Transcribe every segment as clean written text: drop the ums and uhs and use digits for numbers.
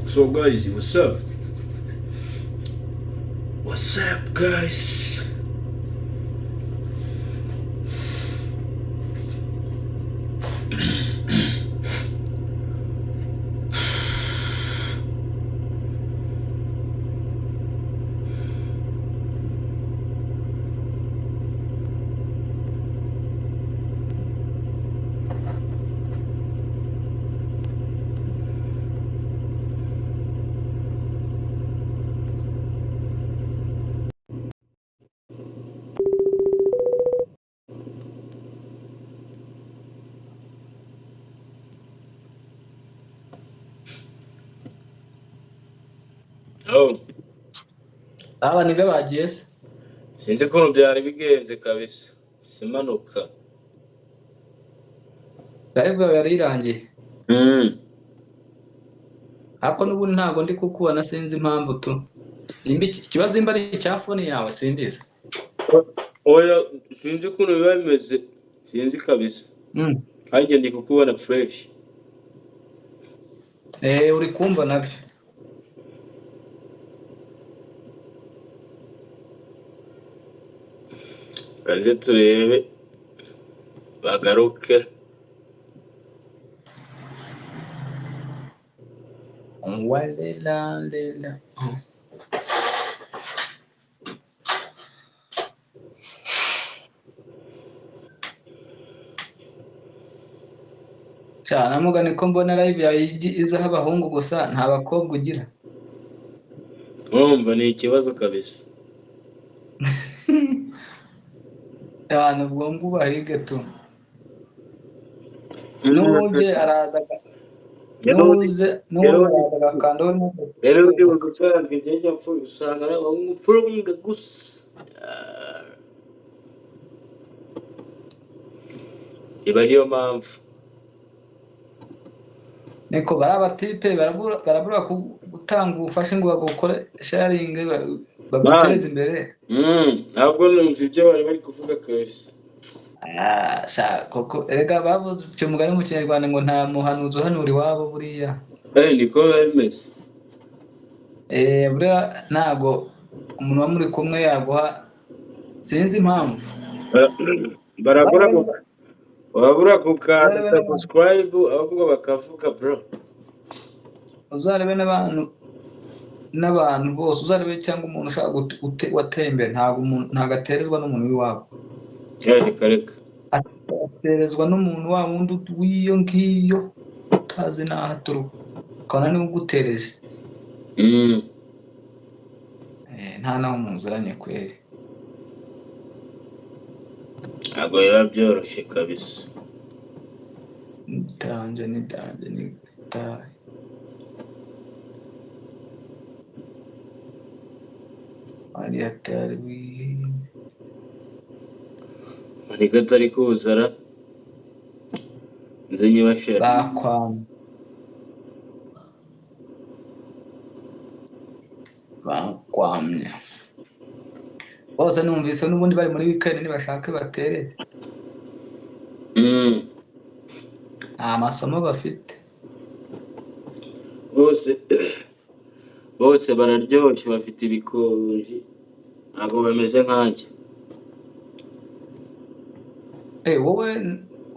So guys, what's up? What's up, guys? Oh, aba niga bagiye se sinzi ukuntu byari bigenze kabisa. Simanuka. live yari irangiye ariko n'ubundi ntabwo ndi kukubona sinzi impamvu tu ikibazo imba ari icya phone yawe simbizi Oya, sinzi ukuntu biba bimeze. Sinzi kabisa. Hanjye ndi kukubona fresh. uri kumva nabyo Kaze turebe bagaruke. walela cyane amugane ko mbona live yawe izaho abahungu gusa nta bakobwa ugira Urumva ni ikibazo kabisa. abantu ubwo ngubahige tu nuje araza nuze araza agakandaho rero ndi gusanzwe njya mpfuye usanga ari abahungu pfuro biga gusa. Iba ariyo mpamvu. niko bari abatipe barabura gutanga ubufasha ngo bagukore sharing baguteze imbere ntabwo numva ibyo bari bari kuvuga kabisa. koko erega bavuze icyo mugani mu Kinyarwanda ngo nta muhanuzi uhanura iwabo buriya niko biba bimeze. buriya ntago umuntu wa muri kumwe yaguha sinzi impamvu barabura kukanda subscribe ahubwo bakavuga bro. uzarebe n'abantu bose uzarebe cyangwa umuntu ushaka wateye imbere ntabwo aterezwa n'umuntu w'iwabo reka aterezwa n'umuntu wa wundi w'iyo ngiyo utazi n'aho aturuka ukabona niwe ugutereje nta naho muziranye kweri ntabwo biba byoroshye kabisa. nidanje ari atari maniga atari kuzara nze nyibashira bakwamye bose numvise n'ubundi bari muri weekend nibashake batere nta masomo bafite bose bararyoshye bafite ibikoji ntabwo bameze nkanjye. wowe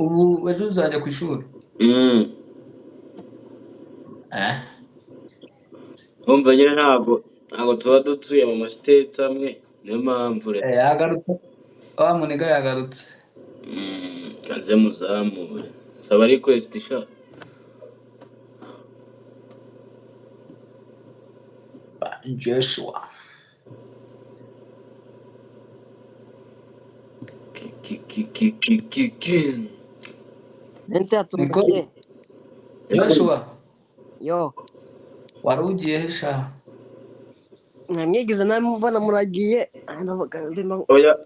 ubu ejo uzajya ku ishuri umva nyine ntabwo tuba dutuye mu masiteti amwe niyo mpamvu yagarutse wa muniga yagarutse kanze muzamure saba request sha Joshua Joshua yo wari ugiye he sha namwigize namubona muragiye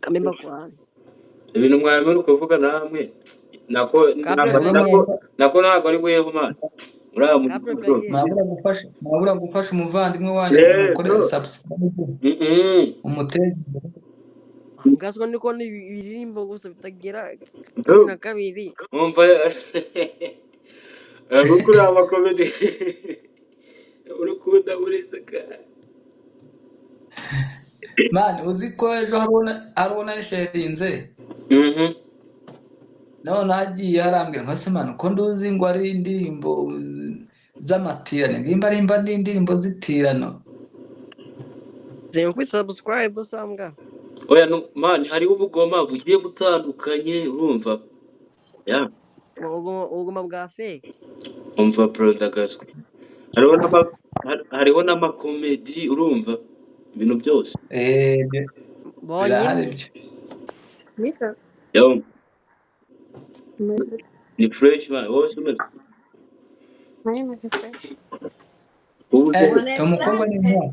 kamemba kwa ibintu mwamara kuvuga namwe nako ntabwo ari weho man mwabura gufasha umuvandimwe wanyu mukore subscribe umuteze ngaswa niko ibirimbo gusa bitagira 12 umva gukura amakomedi urukundo urizika mani uzi ko ejo haruna sherinze none agiye harambwira nka se mani ko nduzi ngo ari indirimbo z'amatirane ngimba n'indirimbo z'itirano Zengwe subscribe usambwa. oya no mani hariho ubugoma bugiye butandukanye urumva ya Ubugoma bwa fake. umva bro ndagaswe hariho n'amakomedi urumva ibintu byose birahari byo Mika. yo ni fresh man wose umeze umukobwa ni intwaro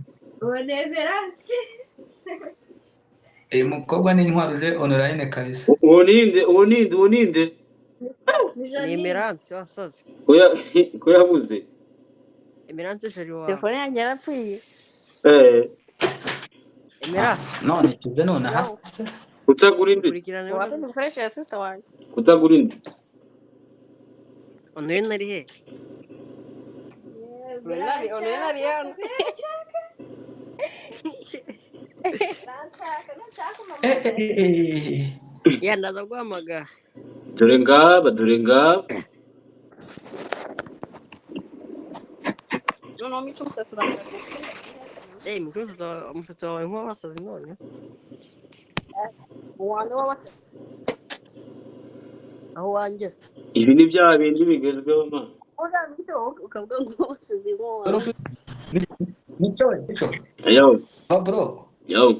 umukobwa ni intwaro uje online kabisa uwo ninde Ni Emerance wasaze. ko yabuze Emerance sheri wa. Telefone yanjye yarapfuye. Emera. none kize none hasi utagura indi Kurikirana Wapi dukoresha ya sister wanjye? utagura indi Ono nari he. Onena riano. Ya ndaza guhamagara. dore ngaba No mico umusatsi urangana. Umusatsi wawe nk'uwasaze none. Uwanjye waba Aho wanjye. ibi ni bya bindi bigezweho ma ukavuga ngo wasize inkono. yo bro yo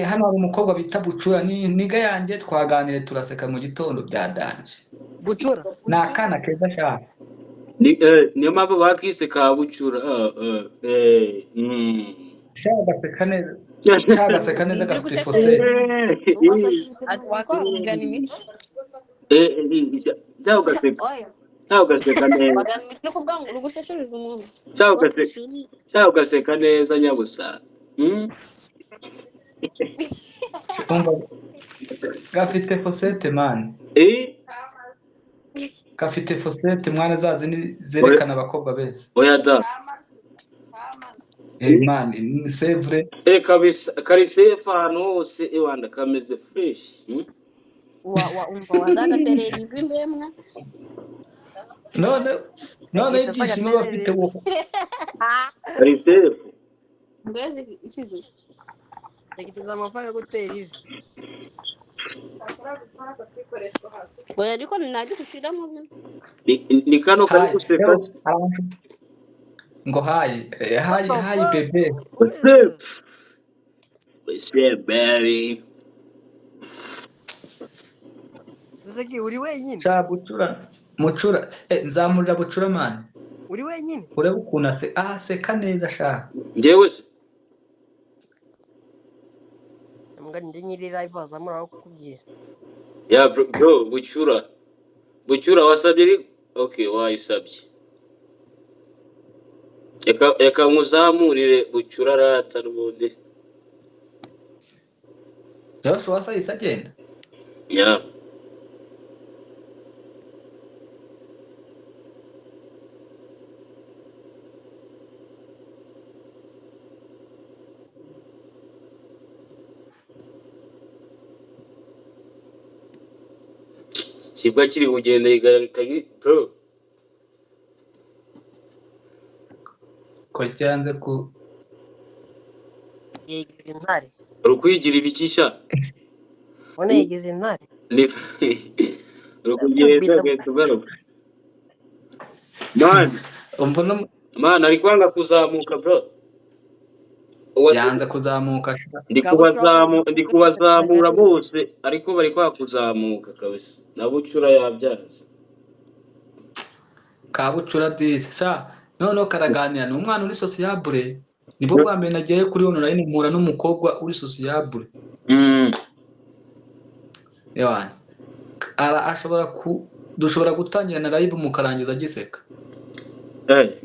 hano hari umukobwa bita Bucura niga yanjye twaganire turaseka mu gitondo byadanje Bucura ni akana keza cyane niyo mpamvu bakise ka Bucura gaseka neza gafite fose Wakugana imico. cyangwa ugaseka neza Bagana imico no kuvuga ngo uri gushishuriza umuntu. cyangwa ugaseka neza nyabusa gafite fosete mani gafite fosete mwana zazi zerekana abakobwa beza oya da mani ni sevre kabisa kari safe ahantu hose iwanda kameze fresh Umva wazagaterera ivi mbemwe. none ibyishimo bafite wowe kari safe Mbese ikizu. Tegetiza amafaranga gutera ivi. Oya ariko ninaje kushiramo byo. ni kano kari guseka ngo hayi bebe safe baby Zeki uri wenyine. cha Mucura nzamurira Bucura mani Uri wenyine. urebe ukuntu aseka neza sha njyewe se Mbwa ndi nyiri live azamura aho kukubwira. ya bro Bucura wasabye okay wayisabye eka nkuzamurire Bucura rata n'ubundi Joshua wasa agenda ya kibwa kiri kugenda yigaragita bro ko cyanze ku Yigize intare. urukwigira ibikisha One yigize intare. urukugenda tugaruka man ari kwanga kuzamuka bro yanze kuzamuka ndi kubazamura bose ariko bari kwa kuzamuka kabisa na Bucura yabyanze ka Bucura dise sha none karaganira n'umwana uri sociable nibo bwa mbere nagiye kuri online mpura n'umukobwa uri sociable yawan dushobora gutangira na live mukarangiza giseka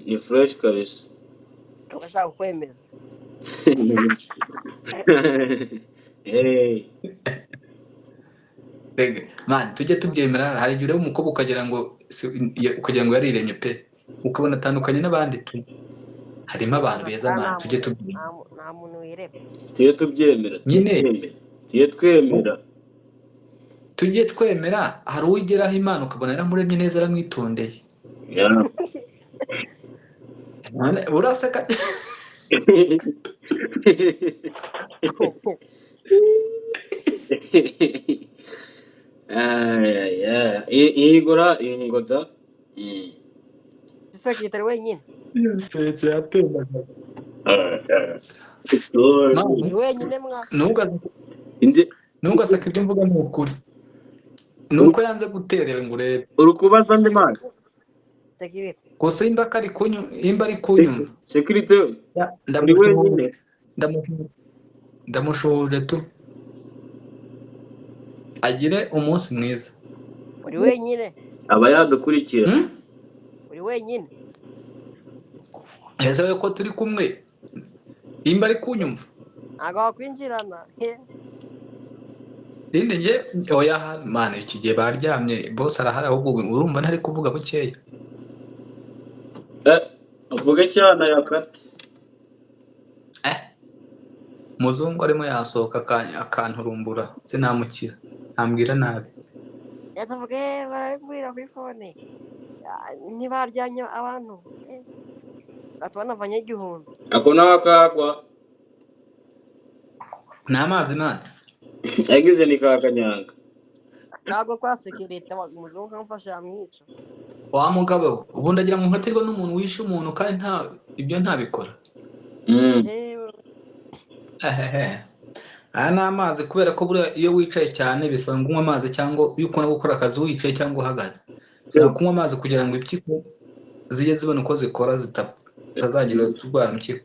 ni fresh kabisa Tugashaka kwemeza. man tujye tubyemera hari igihe ureba umukobwa ukagira ngo yariremye pe ukabona atandukanye n'abandi tu harimo abantu beza nta man tujye muntu tubyemera nta muntu wireba. tujye tubyemera nyine tujye twemera tujye twemera hari uwigeraho Imana ukabona yaramuremye neza aramwitondeye Yeah. none uraseka ihigura ingoda Sekirite ari wenyine. yose yatembaga Uri wenyine mwa. ntugasake ibyo mvuga ni ukuri nuko yanze guterera ngo urebe uri kubaza andi mana Sekirite. gusa imba ari kunyumva sekirite uri wenyine ndamushuje tu agire umunsi mwiza Uri wenyine. aba yadukurikira Uri wenyine. ese we ko turi kumwe imba ari kunyumva Ntabwo wakwinjirana. Dinde nge oya mana iki gihe baryamye bose arahari ahubwo urumva ntari kuvuga bukeya uvuge cyane yakate muzungu arimo yasohoka akanturumbura sinamukira ambwira nabi Yatavuge barabwira kuri phone. Ntibaryamye abantu. Gatwana avanye igihumbi. ako nakagwa ni amazi nani yagize ni kakanyanga Ntabwo kwa sekirite umuzungu amfasha yamwica. wa mugabo ubundi agira ngo nkatirwa n'umuntu wishe umuntu kandi ibyo ntabikora aya ni amazi kubera ko buriya iyo wicaye cyane bisaba kunywa amazi cyangwa iyo ukunda gukora akazi wicaye cyangwa uhagaze bisaba kunywa amazi kugira ngo impyiko zijye zibona uko zikora zitazagira urwara impyiko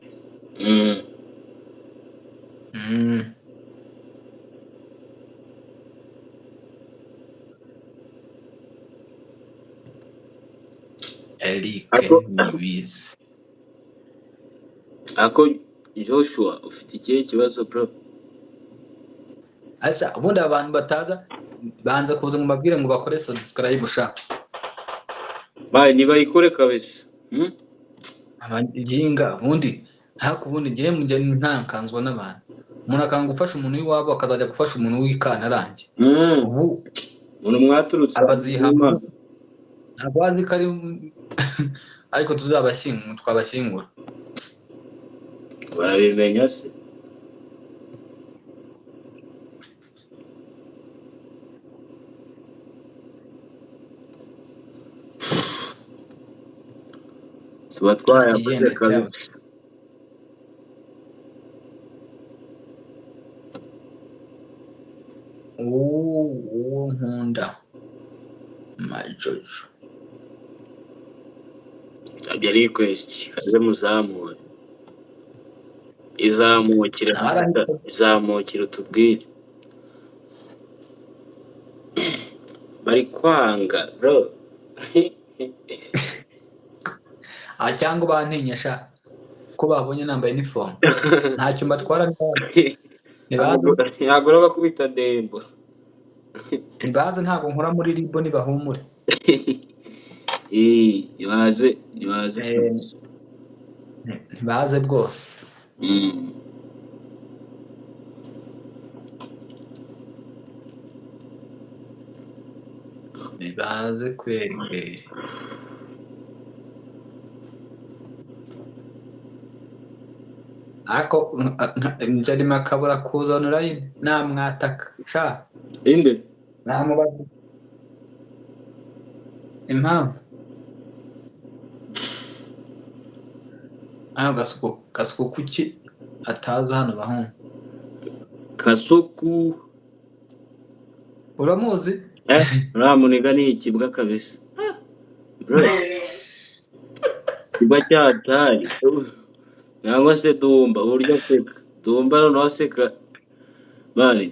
Eric Nibizi ako Joshua ufite ikihe kibazo bro asa ubundi abantu bataza banza kuza ngo mbabwire ngo bakore subscribe ushaka bayi nibayikore kabisa abaginga ubundi hako ubundi ngiye mu gihe ntankanzwa n'abantu umuntu akanga gufasha umuntu w'iwabo akazajya gufasha umuntu w'ikana arangiye ubu umuntu mwaturutse abazihama ntabwo azi ko ari ariko twabashyingura barabimenya se tuba twayakoze kabisa uwo nkunda majojo sabye request kaze muzamure izamukira utubwire bari kwanga bro cyangwa bantinyesha ko babonye nambaye uniform ntacyo mbatwara ntabwo bakubita dembo ntibaze ntabwo nkora muri ribo nibahumure ntibaze bwose ntibaze kwenge ako njari makabura kuzanura namwataka sha inde namubaza impamvu aho gasuku kuki ataza hano bahungu kasuku uramuzi uramuniga ni ikibwa kabisa kiba cyatari nangwa se dumba uburyo aseka dumba noneho aseka mani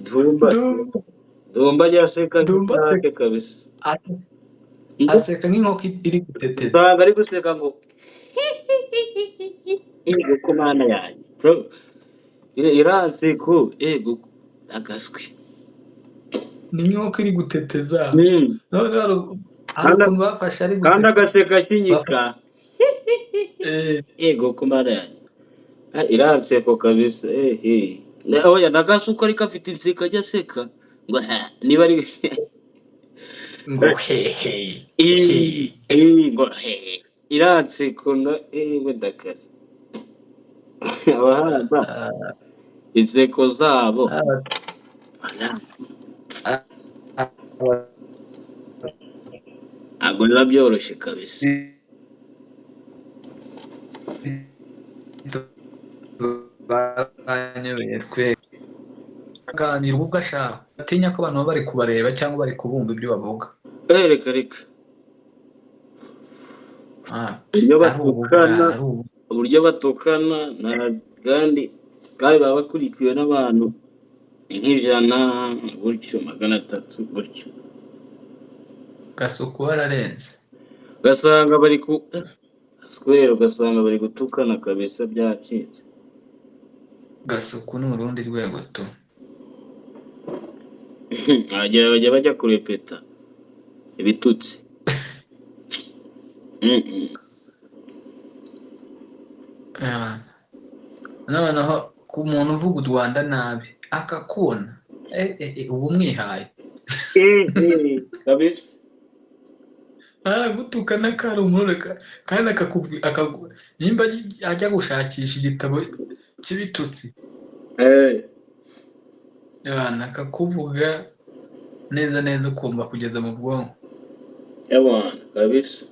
dumba yaseka nk'isake kabisa aseka nk'inkoko iri guteteza usanga ari guseka ngo ko mana yanjye bro iranseko agaswi ni inkoko iri guteteza none hari ukuntu bafashe ari guseka kandi agaseka kinyika Yego ku mana yanjye. Iranseko kabisa. Oya nagasuko ariko afite inseko ajya aseka. Ngo niba ari ngo hehe ngo iranseko na wenda kazi. Abahanga inseko zabo. Ntabwo biba byoroshye kabisa. banyobeye twe aganira ubwo ashaka atinya ko abantu baba bari kubareba cyangwa bari kubumva ibyo bavuga. Reka uburyo batukana kandi baba bakurikiwe n'abantu nk'ijana gutyo 300 gutyo. Gasuku wararenze ugasanga bari gutukana kabisa byacitse. Gasuku ni urundi rwego tu. bajya bajya kurepeta ibitutsi. noneho ku muntu uvuga u Rwanda nabi akakubona uba umwihaye kabisa. aragutukana karumureka kandi nimba ajya gushakisha igitabo cy'ibitutsi akakuvuga neza neza ukumva kugeza mu bwonko. Yabana kabisa.